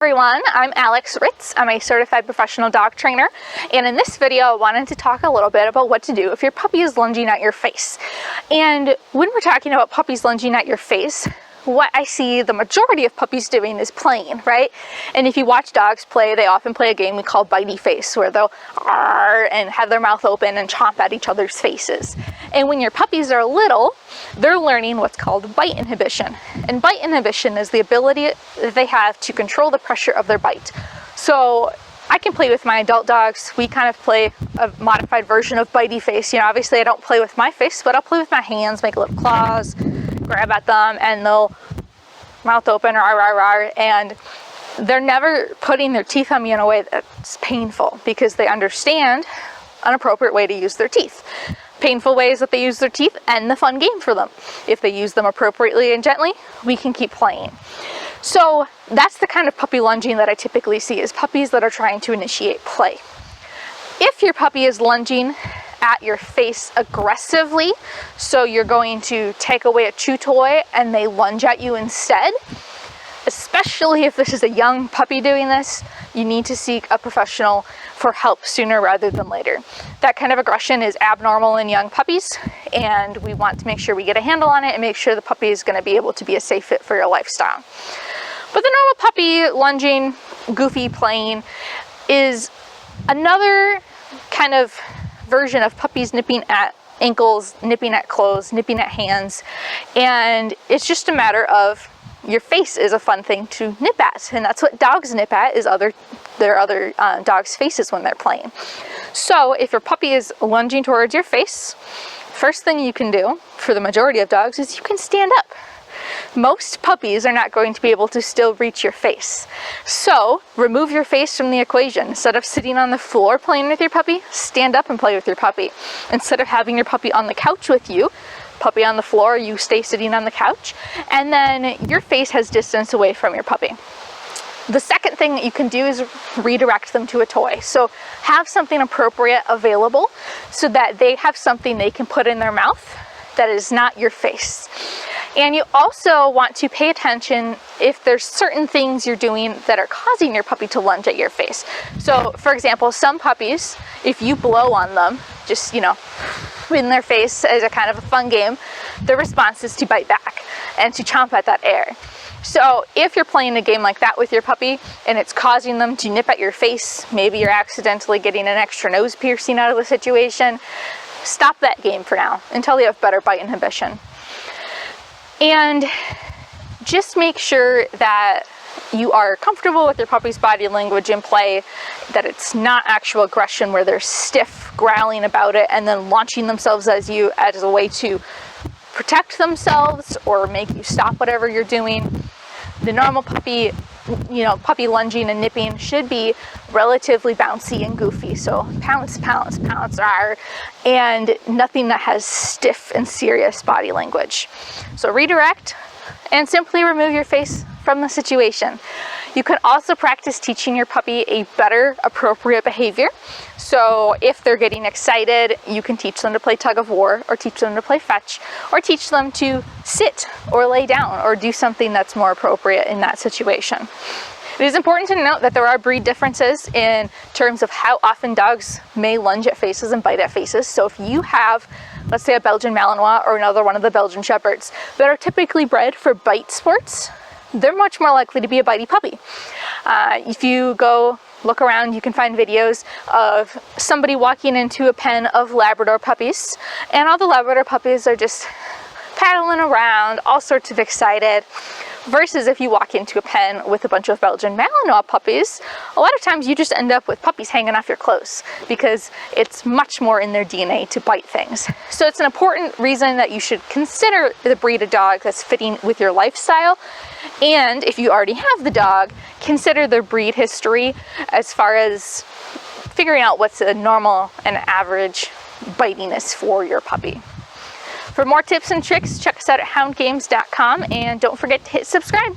Everyone, I'm Writz. I'm a certified professional dog trainer, and in this video I wanted to talk a little bit about what to do if your puppy is lunging at your face. And when we're talking about puppies lunging at your face, what I see the majority of puppies doing is playing, right? And if you watch dogs play, they often play a game we call bitey face, where they'll arr and have their mouth open and chomp at each other's faces. And when your puppies are little, they're learning what's called bite inhibition. And bite inhibition is the ability that they have to control the pressure of their bite. So I can play with my adult dogs. We kind of play a modified version of bitey face. You know, obviously I don't play with my face, but I'll play with my hands, make little claws, grab at them, and they'll mouth open, rar, rar, rar, and they're never putting their teeth on me in a way that's painful, because they understand an appropriate way to use their teeth. Painful ways that they use their teeth and the fun game for them. If they use them appropriately and gently, we can keep playing. So that's the kind of puppy lunging that I typically see, is puppies that are trying to initiate play. If your puppy is lunging at your face aggressively, so you're going to take away a chew toy and they lunge at you instead, especially if this is a young puppy doing this, you need to seek a professional for help sooner rather than later. That kind of aggression is abnormal in young puppies, and we want to make sure we get a handle on it and make sure the puppy is going to be able to be a safe fit for your lifestyle. But the normal puppy lunging, goofy playing is another kind of version of puppies nipping at ankles, nipping at clothes, nipping at hands, and it's just a matter of your face is a fun thing to nip at, and that's what dogs nip at, is their other dogs' faces when they're playing. So if your puppy is lunging towards your face, first thing you can do for the majority of dogs is you can stand up. Most puppies are not going to be able to still reach your face. So remove your face from the equation. Instead of sitting on the floor playing with your puppy, stand up and play with your puppy. Instead of having your puppy on the couch with you, puppy on the floor, you stay sitting on the couch, and then your face has distance away from your puppy. The second thing that you can do is redirect them to a toy. So have something appropriate available so that they have something they can put in their mouth that is not your face. And you also want to pay attention if there's certain things you're doing that are causing your puppy to lunge at your face. So for example, some puppies, if you blow on them, just, you know, in their face as a kind of a fun game, their response is to bite back and to chomp at that air. So if you're playing a game like that with your puppy and it's causing them to nip at your face, maybe you're accidentally getting an extra nose piercing out of the situation, stop that game for now until you have better bite inhibition. And just make sure that you are comfortable with your puppy's body language in play, that it's not actual aggression where they're stiff, growling about it, and then launching themselves at you as a way to protect themselves or make you stop whatever you're doing. The normal puppy, puppy lunging and nipping should be relatively bouncy and goofy. So pounce, pounce, pounce, rawr, and nothing that has stiff and serious body language. So redirect and simply remove your face from the situation. You can also practice teaching your puppy a better appropriate behavior. So if they're getting excited, you can teach them to play tug of war, or teach them to play fetch, or teach them to sit or lay down or do something that's more appropriate in that situation. It is important to note that there are breed differences in terms of how often dogs may lunge at faces and bite at faces. So if you have, let's say, a Belgian Malinois or another one of the Belgian Shepherds that are typically bred for bite sports, they're much more likely to be a bitey puppy. If you go look around, you can find videos of somebody walking into a pen of Labrador puppies, and all the Labrador puppies are just paddling around, all sorts of excited. Versus if you walk into a pen with a bunch of Belgian Malinois puppies, a lot of times you just end up with puppies hanging off your clothes, because it's much more in their DNA to bite things. So it's an important reason that you should consider the breed of dog that's fitting with your lifestyle. And if you already have the dog, consider their breed history as far as figuring out what's a normal and average bitiness for your puppy. For more tips and tricks, check us out at houndgames.com, and don't forget to hit subscribe.